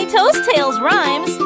Tiny Toes Tales Rhymes.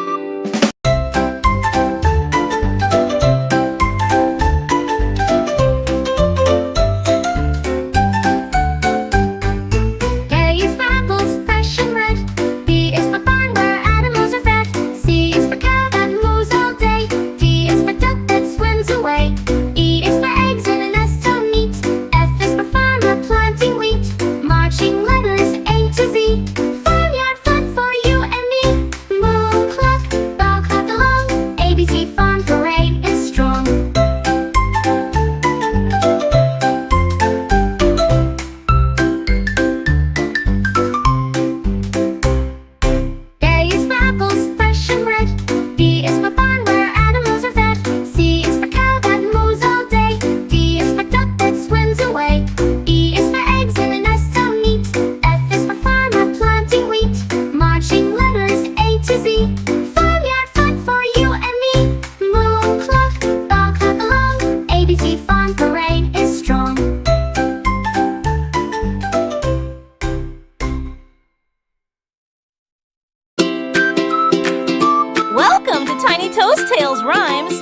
Welcome to Tiny Toes Tales Rhymes.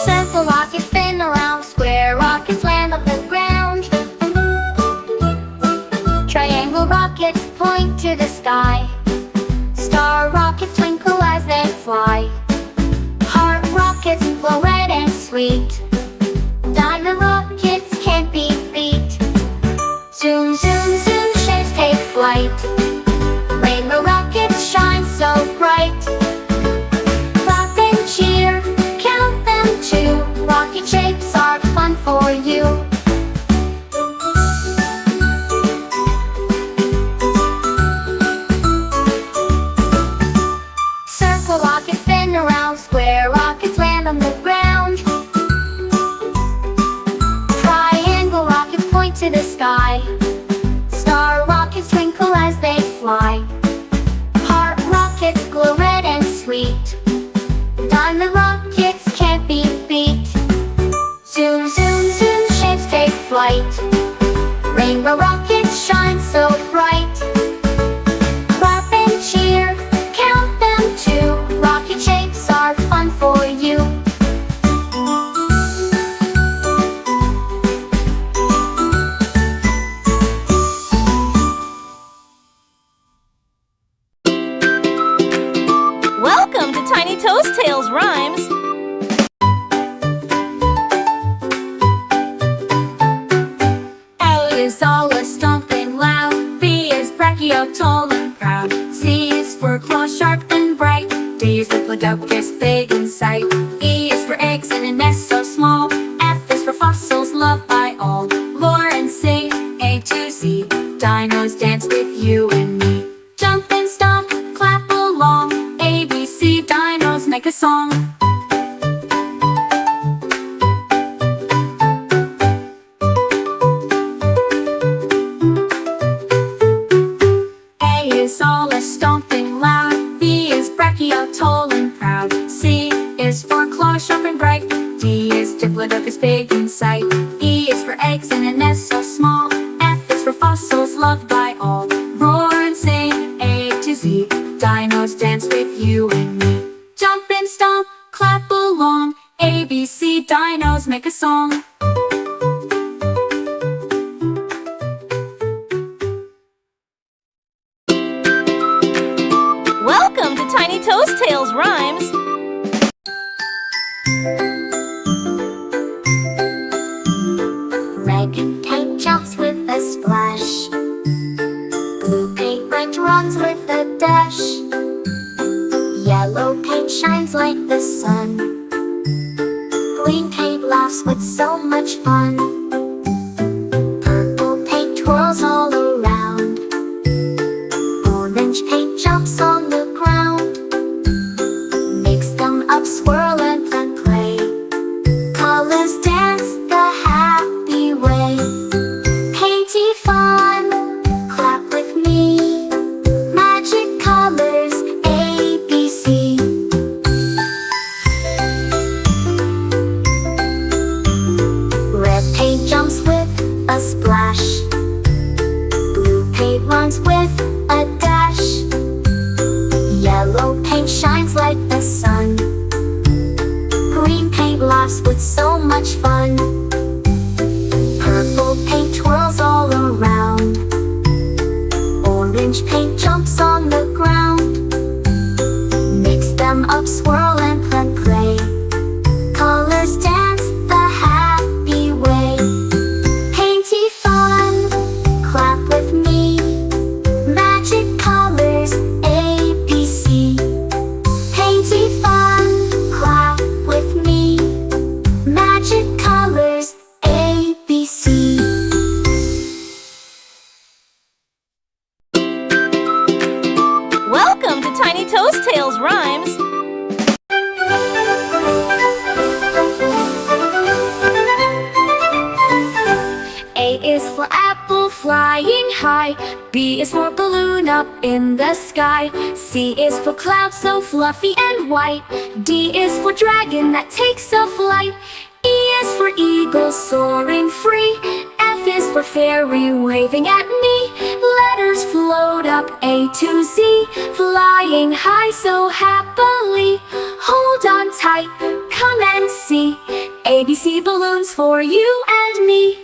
Circle rockets spin around, square rockets land on the ground. Triangle rockets point to the sky. Star rockets twinkle as they fly. Heart rockets glow red and sweet. Diamond rockets can't be beat. Zoom, zoom, zoom, shapes take flight. Rainbow rockets shine so bright. Clap and cheer, count them too. Rocket shapes are fun for you. Circle rockets spin around, square rockets land on the ground. Triangle rockets point to the sky. Star rockets twinkle as they fly. Heart rockets glow red and sweet. Diamond rockets can't be beat. Zoom, zoom, zoom, shapes take flight. Rainbow rockets shine so bright. Clap and cheer, count them too. Rocket shapes are fun for you. Welcome to Tiny Toes Tales Rhymes. A is always stomping loud. B is brachio, tall and proud. C is for claws sharp and bright. D is diplodocus, big in sight. E is for eggs in a nest so small. F is for fossils loved by all. Roar and sing, A to Z. Dinos dance with you and me. Jump and stomp, clap along. A, B, C, dinos make a song. A is always stomping loud. B is brachio, tall and proud. C is for claws sharp and bright. D is diplodocus, big in sight. E is for eggs in a nest so small. F is for fossils loved by all. Roar and sing, A to Z. Dinos dance with you and me. Jump and stomp, clap along. A, B, C, dinos make a song. Welcome to Tiny Toes Tales Rhymes. Red paint jumps with a splash. Blue paint runs with a dash. Yellow paint shines like the sun. Green paint laughs with so much fun. Purple paint twirls all around. Orange paint jumps on the ground. Mix them up, swirl and then play. Colors dance the happy way. Painty fun, clap with me. Magic colors, A, B, C. Red paint jumps with a splash. Blue paint runs with a dash. Yellow paint shines like the sun. Green paint laughs with so much fun. Purple paint twirls all around. Orange paint jumps on the ground. Mix them up, swirl and play. Colors dance the happy way. Painty fun, clap with me. Magic colors, ABC. Painty fun, clap with me. Magic colors, ABC. Welcome to Tiny Toast Tales Rhymes. A is for apple, flying high. B is for balloon, up in the sky. C is for cloud, so fluffy and white. D is for dragon that takes a flight. E is for eagle, soaring free. F is for fairy, waving at me. Letters float up, A to Z, flying high so happily. Hold on tight, come and see. ABC balloons for you and me.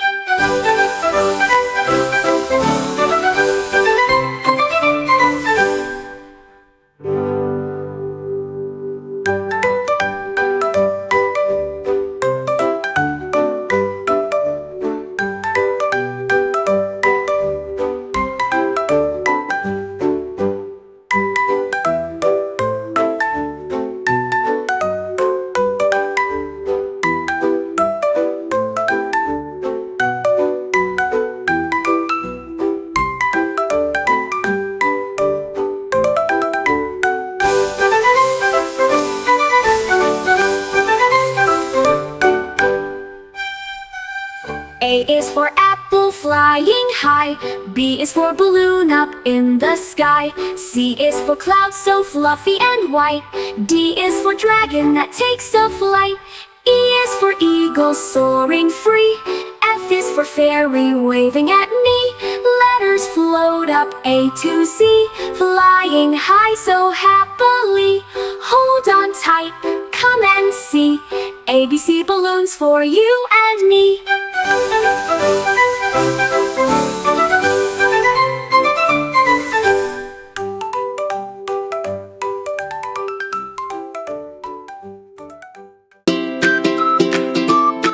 A is for apple, flying high. B is for balloon, up in the sky. C is for cloud, so fluffy and white. D is for dragon that takes a flight. E is for eagle, soaring free. F is for fairy, waving at me. Letters float up, A to Z, flying high so happily. Hold on tight, come and see. ABC balloons for you and me.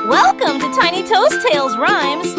Welcome to Tiny Toast Tales Rhymes.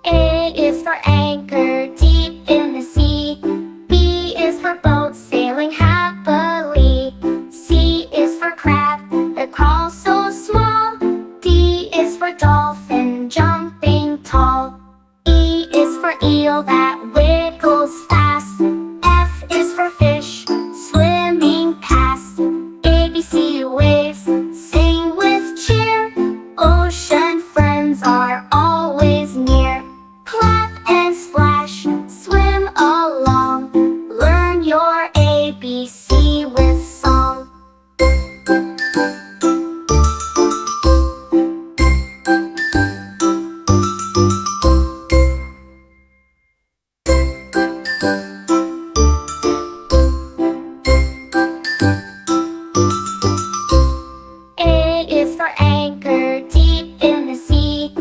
A is for anchor, deep in the sea. B is for boat, sailing happily. C is for crab, that crawls so small. D is for dolphin, jumping tall. E is for eel, that wiggles fast. F is for fish, swimming past. ABC waves, sing with cheer. Ocean friends are always near. Clap and splash, swim along. Learn your ABC with song. A is for anchor, deep in the sea.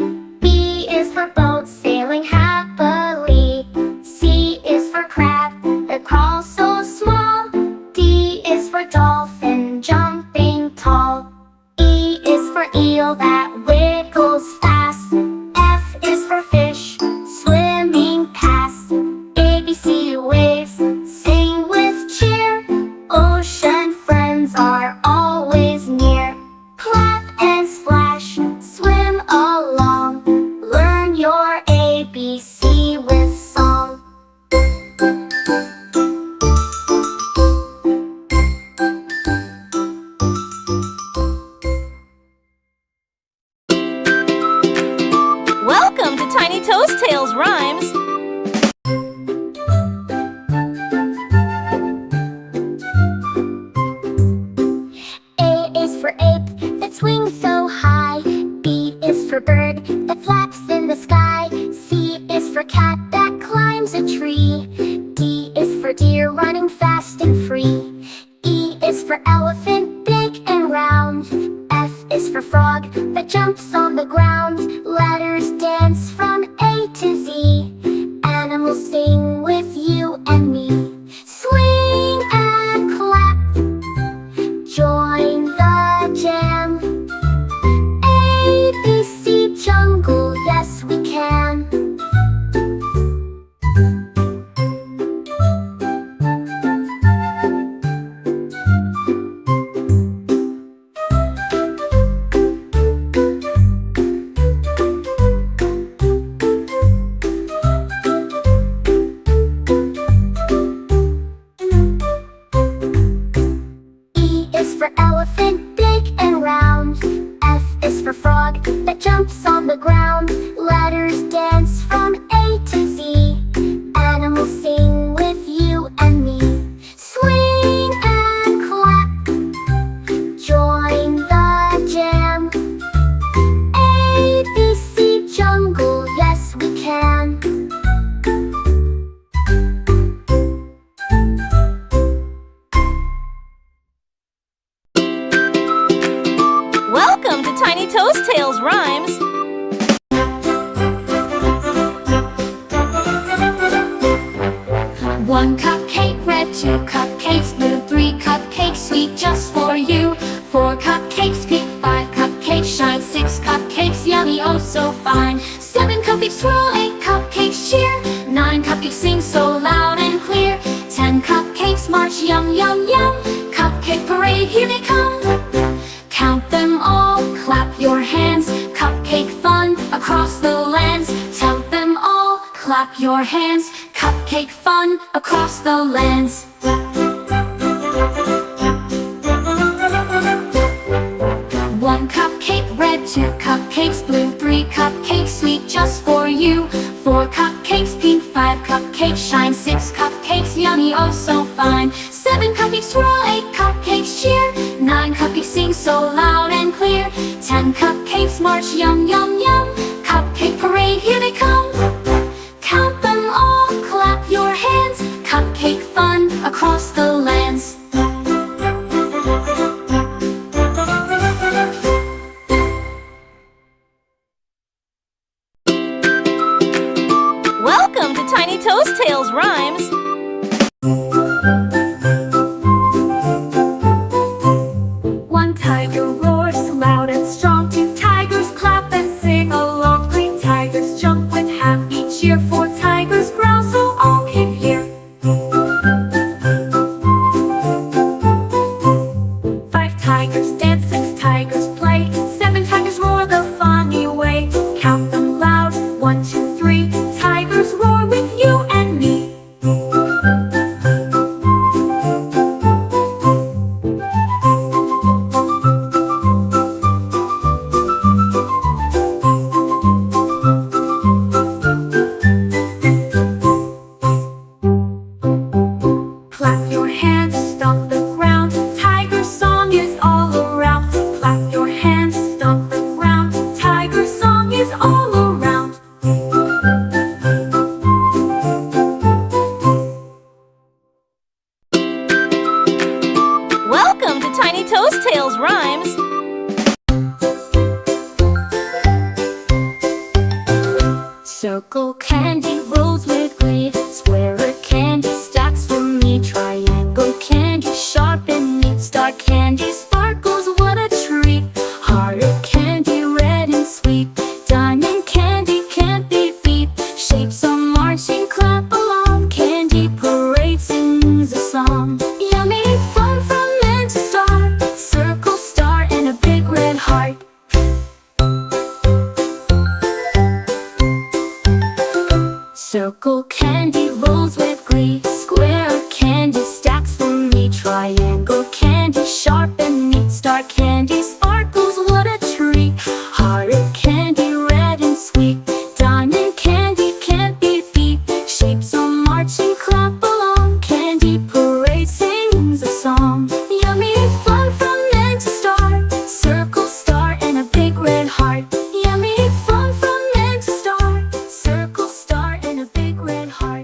B is for boat, sailing happily. C is for crab, that crawls so small. D is for dolphin, jumping tall. E is for eel, that wiggles fast. F is for fish, swimming past. ABC waves, sing with cheer. Ocean friends are always near. Clap and splash, swim along. Learn your ABC with song. for elephant, big and round. F is for frog that jumps on the ground. Letters dance from A to Z. Animals sing with you and me. Swing and clap, join the jam. A, B, C, jungle, yes we can. For elephant, big and round. F is for frog that jumps on the ground. Letters dance from A to Z. Animals sing with you and me. Swing and clap, join the jam. A, B, C, jungle, yes we can. Welcome to Tiny Toast Tales Rhymes. One cupcake red, two cupcakes blue, three cupcakes sweet just for you. Four cupcakes pink, five cupcakes shine, six cupcakes yummy, oh so fine. Seven cupcakes swirl, eight cupcakes cheer, nine cupcakes sing so loud and clear. 10 cupcakes march, yum yum yum, cupcake parade, here they come. Count them all, clap your hands, cupcake fun across the lands. Count them all, clap your hands, cupcake fun across the lands. One cupcake red, two cupcakes blue, three cupcakes sweet just for you. Four cupcakes pink, five cupcakes shine, six cupcakes yummy, oh so fine. Seven cupcakes swirl, eight cupcakes cheer, nine cupcakes sing so loud and clear. 10 cupcakes march, yum yum yum, cupcake parade, here they come. Count them all, clap your hands, cupcake fun across the lands. Welcome to Tiny Toast Tales Rhymes. One tiger roars loud and strong, two tigers clap and sing along. Three tigers jump with happy cheer, four tigers growl so all can hear. Five tigers dance, six tigers play, seven tigers roar the funny way. Count them loud, 1, 2, 3, tigers roar with you and me. Clap your hands, stomp the ground, tiger song is all around. Clap your hands, stomp the ground, tiger song is all around. Welcome to Tiny Toast Tales Rhymes. Circle candy rolls with glee, square candy stacks for me. Triangle candy sharp and neat, star candy sparkles, what a treat. Heart candy red and sweet, diamond candy can't be beat. Shapes are marching, clap along, candy parade sings a song. Yummy fun from end to star, circle, star, and a big red heart. Circle candy rolls with glee, square candy stacks for me. Triangle candy sharp and neat, star candy sparkles, what a treat. Heart candy red and sweet, diamond candy can't be beat. Shapes are marching, clap along, candy parade sings a song. Yummy fun from end to star, circle, star, and a big red heart. Yummy fun from end to star, circle, star, and a big red heart.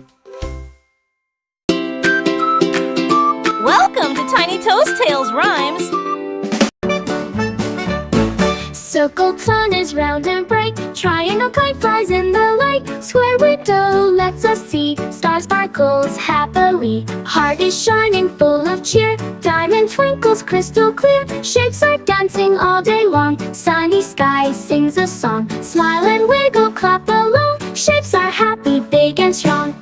Circle sun is round and bright. Triangle kite flies in the light. Square window lets us see. Star sparkles happily. Heart is shining full of cheer. Diamond twinkles crystal clear. Shapes are dancing all day long. Sunny sky sings a song. Smile and wiggle, clap along. Shapes are happy, big and strong.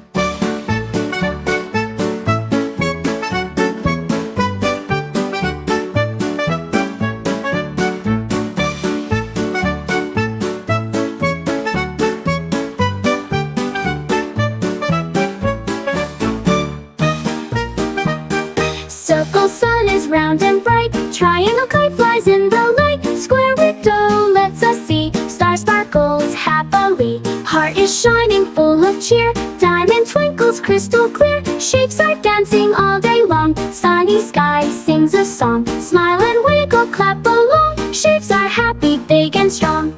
Circle sun is round and bright. Triangle kite flies in the light. Square window lets us see. Star sparkles happily. Heart is shining full of cheer. Diamond twinkles crystal clear. Shapes are dancing all day long. Sunny sky sings a song. Smile and wiggle, clap along. Shapes are happy, big and strong.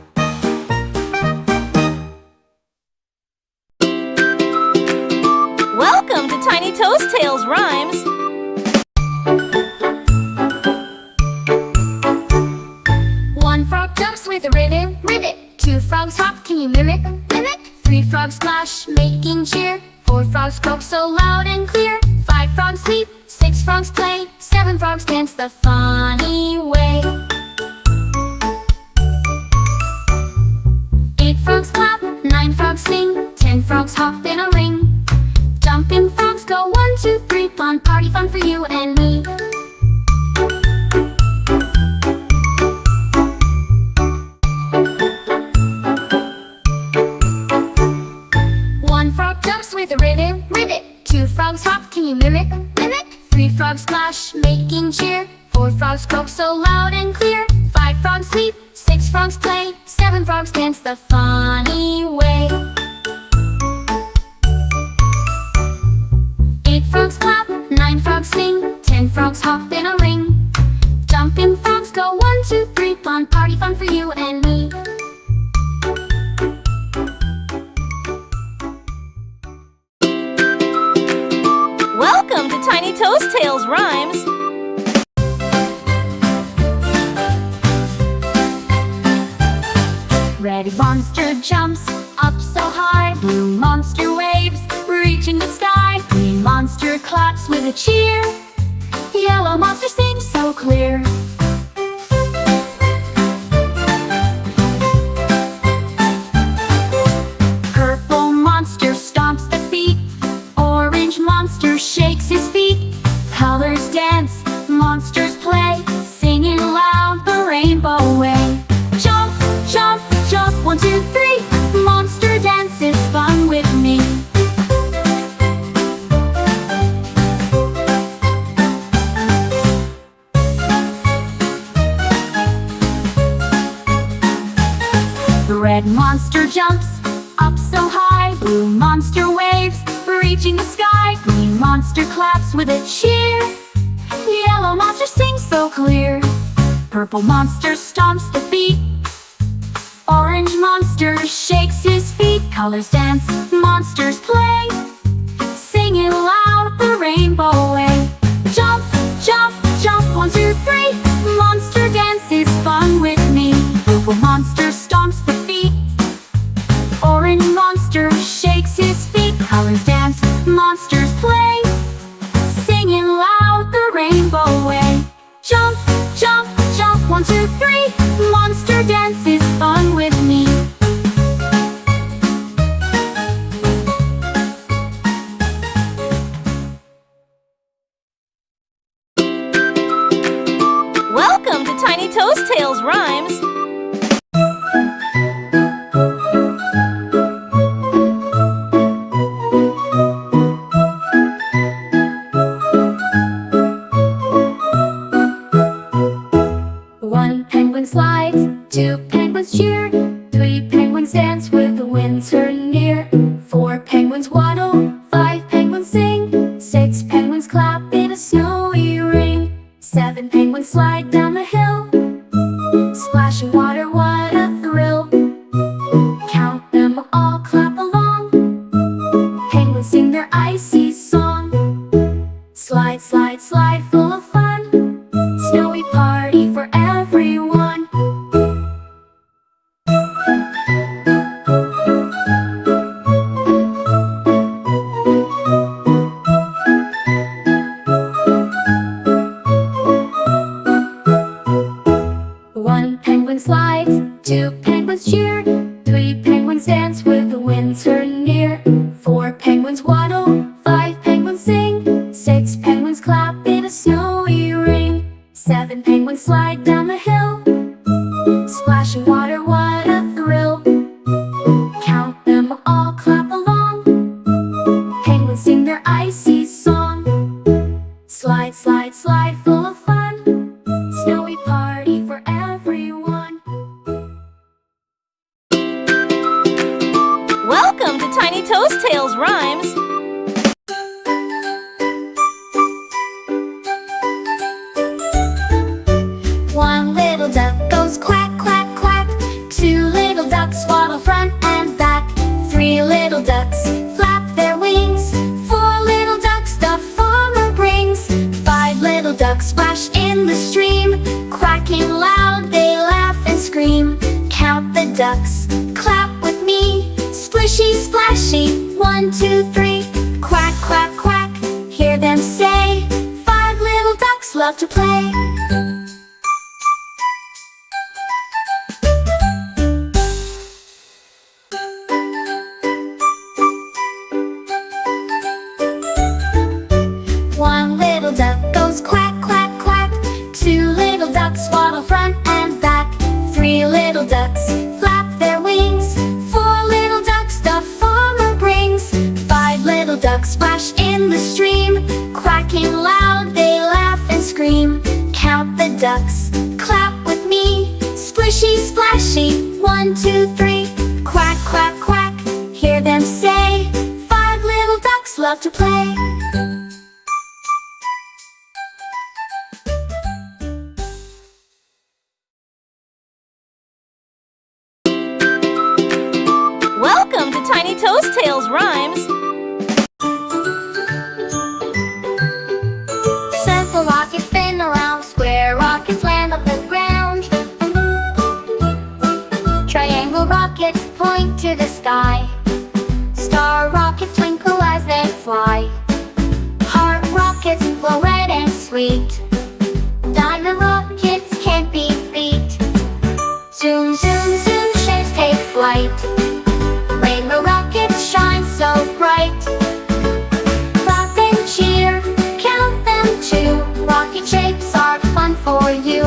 Welcome to Tiny Toast Tales Rhymes. One frog jumps with a ribbit, ribbit. Two frogs hop, can you mimic, mimic? Three frogs splash, making cheer. Four frogs croak so loud and clear. Five frogs sleep, six frogs play. Seven frogs dance the funny way. Eight frogs clap, nine frogs sing. 10 frogs hop in a ring. Jumping frogs go 1, 2, 3. Fun party fun for you and me. One frog jumps with a ribbit, ribbit. Two frogs hop, can you mimic, mimic? Three frogs splash, making cheer. Four frogs croak so loud and clear. Five frogs sleep, six frogs play. Seven frogs dance the funny way. Eight frogs clap, nine frogs sing. 10 frogs hop in a ring. Jumping frogs go 1, 2, 3. Fun party fun for you and me. Welcome to Tiny Toast Tales Rhymes. Red monster jumps up so high. Blue monster waves, reaching the sky. Green monster claps with a cheer. Yellow monster sings so clear. Purple monster stomps the feet. Orange monster shakes his feet. Colors dance, monsters play, singing loud the rainbow way. Jump, jump, jump, 1, 2, 3. Monster dance is fun with me. The red monster jumps up so high. Blue monster waves, reaching the sky. Green monster claps with a cheer. Yellow monster sings so clear. Purple monster stomps the beat. Orange monster shakes his feet. Colors dance, monsters play, singing loud the rainbow way. Jump, jump, jump, 1, 2, 3. Monster dance is fun with me. Purple monster stomps the feet. Orange monster shakes his feet. Colors dance, monsters play, singing loud the rainbow way. Jump, jump, jump, 1, 2, 3. Monster dance is fun with me. Welcome to Tiny Toast Tales Rhymes. One penguin slides, two penguins cheer. Three penguins dance with the wind turn near. Four penguins waddle, five penguins sing. Six penguins clap in a snowy ring. Seven penguins slide down the hill. Splashing water, what a thrill. Count them all, clap along. Penguins sing their icy song. Slide, slide, slide, full of fun. Snowy party for everyone. penguin slides, 2 penguins cheer, 3 penguins dance with the wind turn near, 4 penguins waddle, 5 penguins sing, 6 penguins clap in a snowy ring, 7 penguins slide down the hill, splashing water, what a thrill. Count them all, clap along, penguins sing their icy song. Slide, slide, slide, full of fun, snowy party for everyone. Welcome to Tiny Toast Tales Rhymes. One little duck goes quack, quack, quack. 2 little ducks waddle front and back. 3 little ducks flap their wings. 4 little ducks the farmer brings. 5 little ducks splash in the stream. Quacking loud, they laugh and scream. Count the ducks, clap with me. Splishy, splashy, 1, 2, 3. Quack, quack, quack, hear them say. 5 little ducks love to play. One little duck goes quack, quack, quack. 2 little ducks waddle front and back. 3 little ducks flap their wings. 4 little ducks the farmer brings. 5 little ducks splash in the stream. Quacking loud, they laugh and scream. Count the ducks, clap with me. Splishy, splashy, 1, 2, 3. Quack, quack, quack, hear them say. 5 little ducks love to play. Welcome to Tiny Toast Tales Rhymes. Circle rockets spin around, square rockets land on the ground. Triangle rockets point to the sky. Star rockets twinkle as they fly. Heart rockets glow red and sweet. Diamond rockets can't be beat. Zoom, zoom, zoom, ships take flight. Rainbow rockets shine so bright. Clap and cheer, count them too. Rocket shapes are fun for you.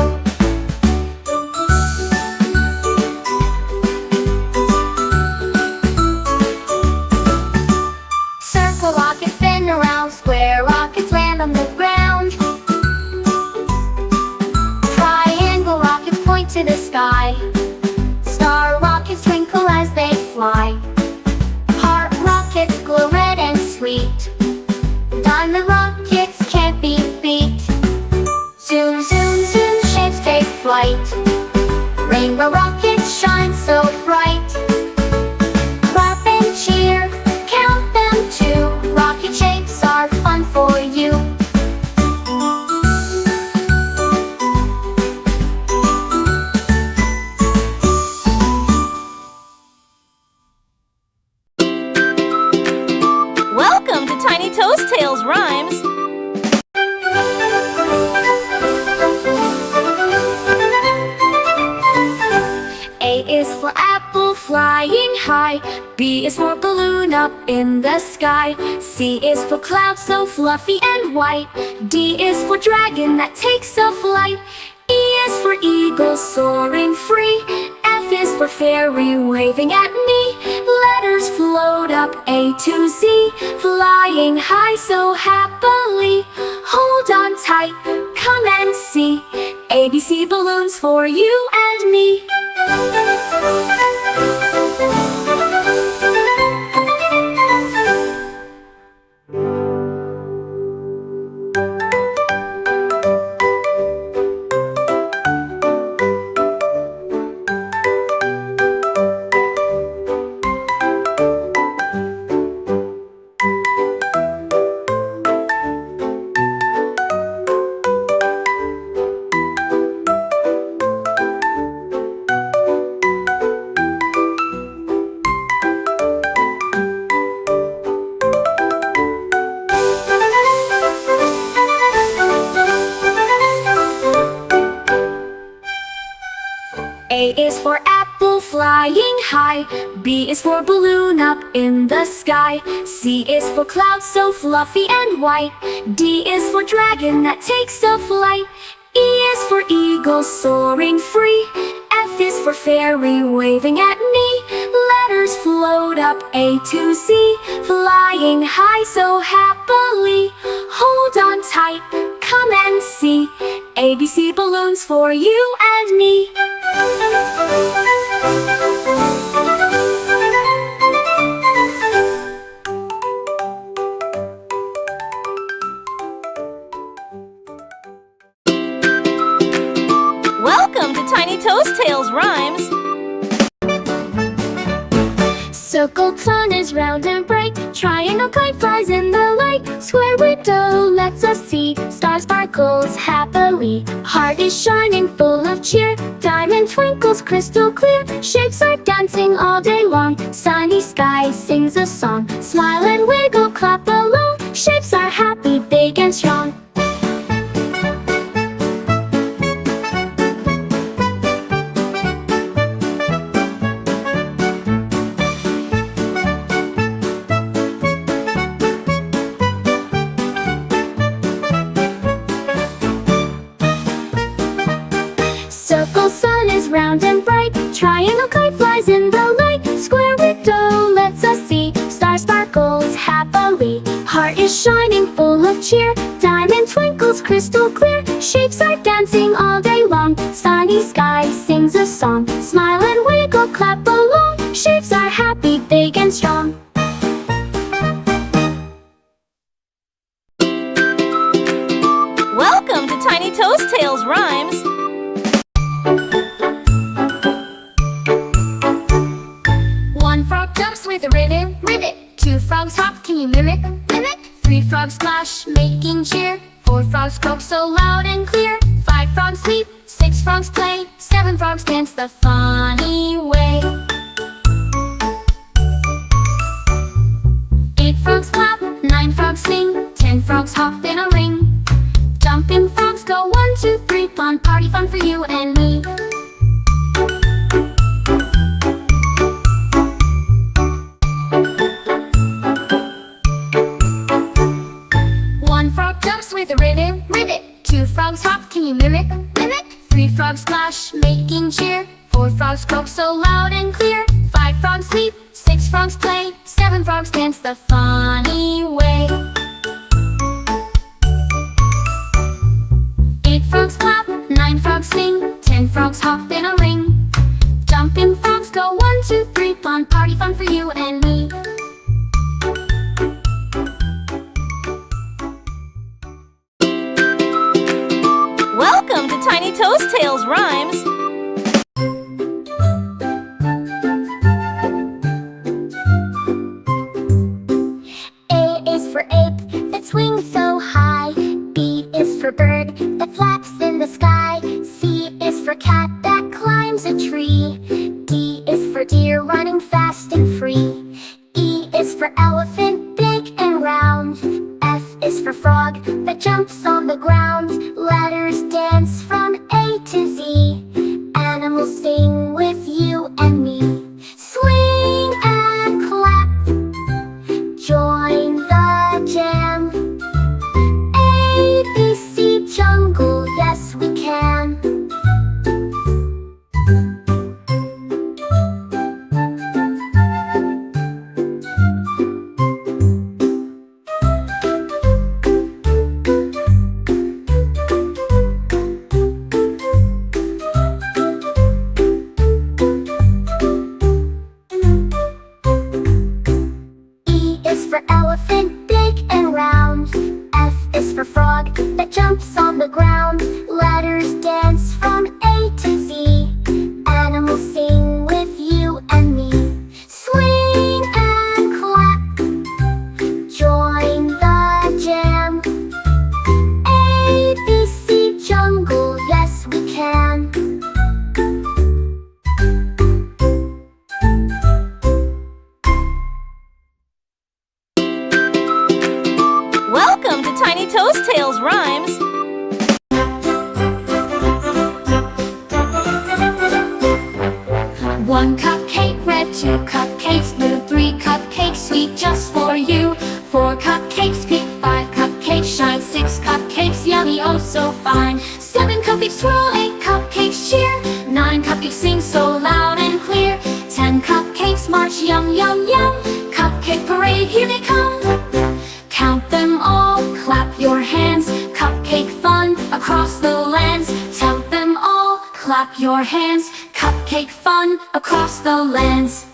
Circle rockets spin around, square rockets land on the ground. Triangle rockets point to the sky. Star rockets twinkle as they fly. Heart rockets glow red and sweet. Diamond rockets can't be beat. Zoom, zoom, zoom, ships take flight. Rainbow rockets shine so bright. Clap and cheer, count them too. Rocket shapes are fun for you. Welcome to Tiny Toast Tales Rhymes. A is for apple flying high. B is for balloon up in the sky. C is for cloud so fluffy and white. D is for dragon that takes a flight. E is for eagle soaring free. F is for fairy waving at me. Letters float up A to Z, flying high so happily. Hold on tight, come and see. ABC balloons for you and me. A is for apple flying high. B is for balloon up in the sky. C is for cloud so fluffy and white. D is for dragon that takes a flight. E is for eagle soaring free. F is for fairy waving at me. Letters float up A to Z, flying high so happily. Hold on tight, come and see ABC balloons for you and me. Welcome to Tiny Toast Tales Rhymes. Circle sun is round and bright. Triangle kite flies in the light. Square window lets us see. Star sparkles happily. Heart is shining full of cheer. Diamond twinkles crystal clear. Shapes are dancing all day long. Sunny sky sings a song. Smile and wiggle, clap along. Shapes are happy, big and strong. Circle sun is round and bright. Triangle kite flies in the light. Square window lets us see. Star sparkles happily. Heart is shining full of cheer. Diamond twinkles crystal clear. Shapes are dancing all day long. Sunny sky sings a song. Smile and wiggle, clap along. Shapes are happy, big and strong. Welcome to Tiny Toast Tales Rhymes. One frog jumps with a ribbit, ribbit. Two frogs hop, can you mimic, mimic? Three frogs splash, making cheer. Four frogs croak so loud and clear. Five frogs leap, six frogs play. Seven frogs dance the funny way. Eight frogs clap, nine frogs sing. 10 frogs hop in a ring. Jumping frogs go 1, 2, 3. Fun party fun for you and me. One frog jumps with a ribbit, ribbit. Two frogs hop, can you mimic, mimic? Three frogs splash, making cheer. Four frogs croak so loud and clear. Five frogs leap, six frogs play. Seven frogs dance the funny way. Eight frogs clap, nine frogs sing. 10 frogs hop in a ring. Jumping frogs go 1, 2, 3. Fun party fun for you and me. Welcome to Tiny Toast Tales Rhymes. A is for ape that swings so high. B is for bird that flaps in the sky. C is for cat that climbs a tree. D is for deer running fast and free. E is for elephant, big and round. F is for frog that jumps on the ground. Letters dance from A to Z. Animals sing with you and me. Swing and clap, join the jam. ABC jungle, yes we can. 1 cupcake red, 2 cupcakes blue, 3 cupcakes sweet just for you, 4 cupcakes pink, 5 cupcakes shine, 6 cupcakes yummy oh so fine, 7 cupcakes swirl, 8 cupcakes cheer, 9 cupcakes sing so loud and clear, 10 cupcakes march yum yum yum, cupcake parade here they come. Count them all, clap your hands, cupcake fun across the lands. Count them all, clap your hands, cupcake fun across the lands.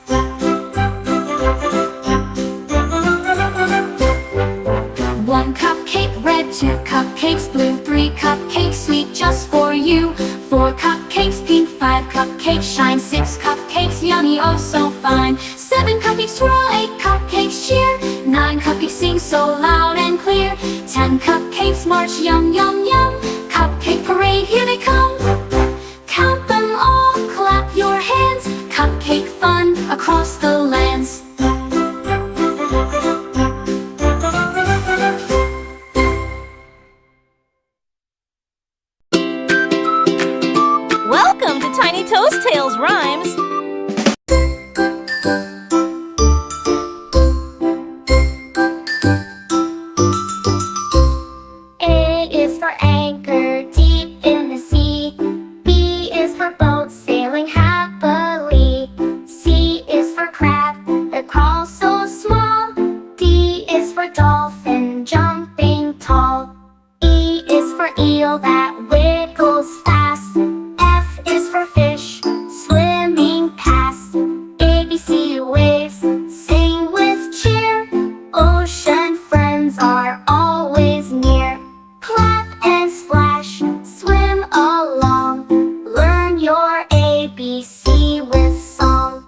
1 cupcake red, 2 cupcakes blue, 3 cupcakes sweet just for you, 4 cupcakes pink, 5 cupcakes shine, 6 cupcakes yummy oh so fine, 7 cupcakes swirl, 8 cupcakes cheer, 9 cupcakes sing so loud and clear, 10 cupcakes march yum yum yum, cupcake parade here they come. Count them all, clap your hands, cupcake fun across the lands. Welcome to Tiny Toast Tales Rhymes. A is for anchor deep in the sea. B is for boat sailing happily. C is for crab that crawls so small. D is for dolphin jumping tall. E is for eel that wiggles fast. F is for fish swimming past. A, B, C waves sing with cheer. Ocean friends are always near. Clap and splash, swim along. Learn your ABC with song.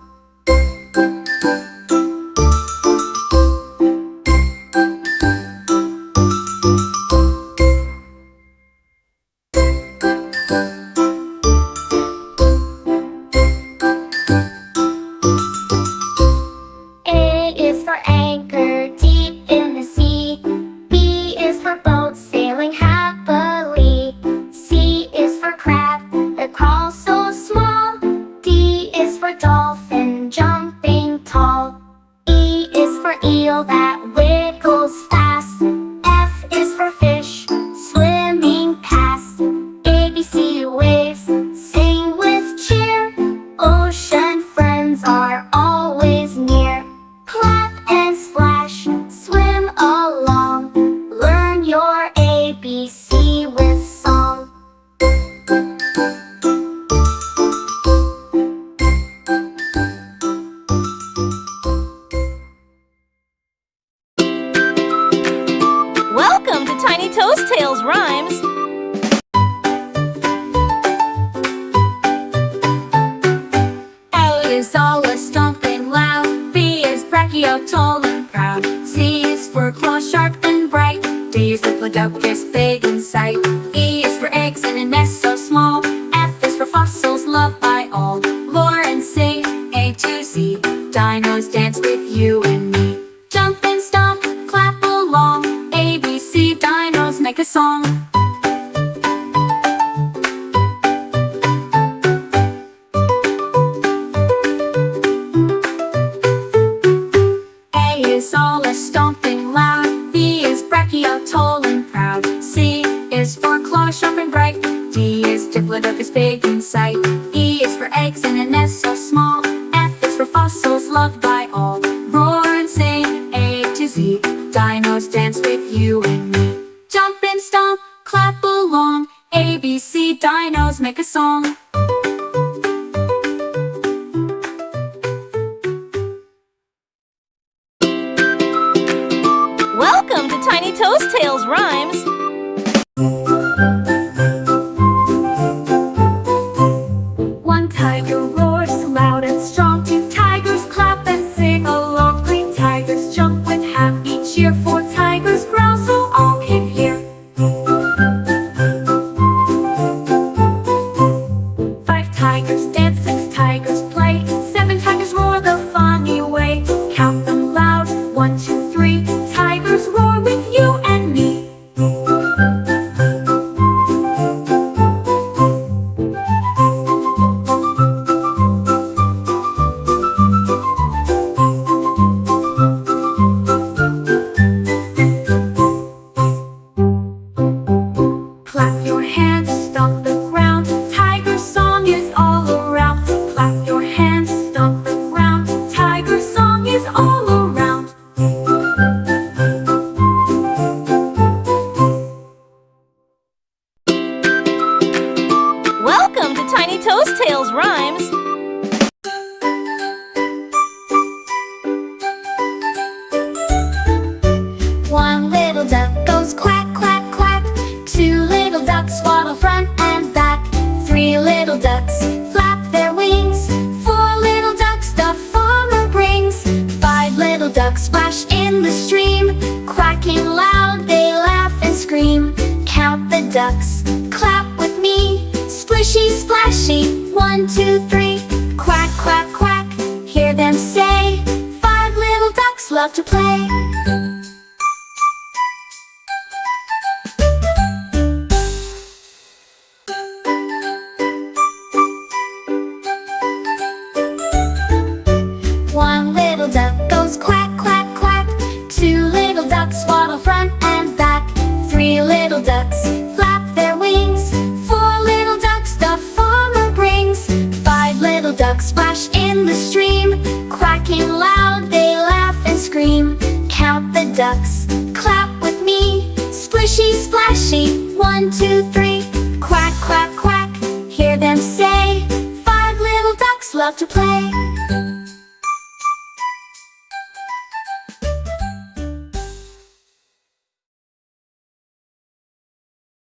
A is for anchor deep in the sea. B is for boat sailing happily. C is for crab that crawls so small. D is for dolphin jumping tall. E is for eel that wiggles fast. F is for fish swimming past. A, B, C waves sing with cheer. Ocean friends are always near. Clap and splash, swim along. Learn your ABC with song. Welcome to Tiny Toast Tales Rhymes. L is always stomping loud. B is brachio, tall and proud. C is for claws sharp and bright. D is diplodocus, big in sight. E is for eggs in a nest so small. F is for fossils loved by all. Lauren sing A to Z. Dinos dance with you and me. Jump and stomp, clap along. A, B, C, dinos make a song. A is always stomping loud. B is brachio, tall and proud. C is for claws sharp and bright. D is diplodocus, big in sight. E is for eggs in a nest so small. F is for fossils loved by all. Roar and sing A to Z. Dinos dance with you and me. Jump and stomp, clap along. A, B, C, dinos make a song. Welcome to Tiny Toast Tales Rhymes. One tiger roars loud and strong. 2 tigers clap and sing along. 3 tigers jump with happy cheer. 4 tigers growl so all can hear. 5 tigers dance, 6 tigers play. 7 tigers roar the funny way. Count them loud, 1, 2, 3. Tigers roar with you and me. Toast Tales rhymes. One little duck goes quack, quack, quack. Two little ducks waddle front and back. Three little ducks flap their wings. Four little ducks the farmer brings. Five little ducks splash in the stream. Quacking loud, they laugh and scream. Count the ducks, clap with me. Splishy, splashy, 1, 2, 3. Quack, quack, quack, hear them say. Five little ducks love to play. One little duck goes quack, quack, quack. Two little ducks waddle front and back. Three little ducks flap their wings. Four little ducks the farmer brings. Five little ducks splash in the stream. Quacking loud, they laugh and scream. Count the ducks, clap with me. Splishy, splashy, 1, 2, 3. Quack, quack, quack, hear them say. Five little ducks love to play.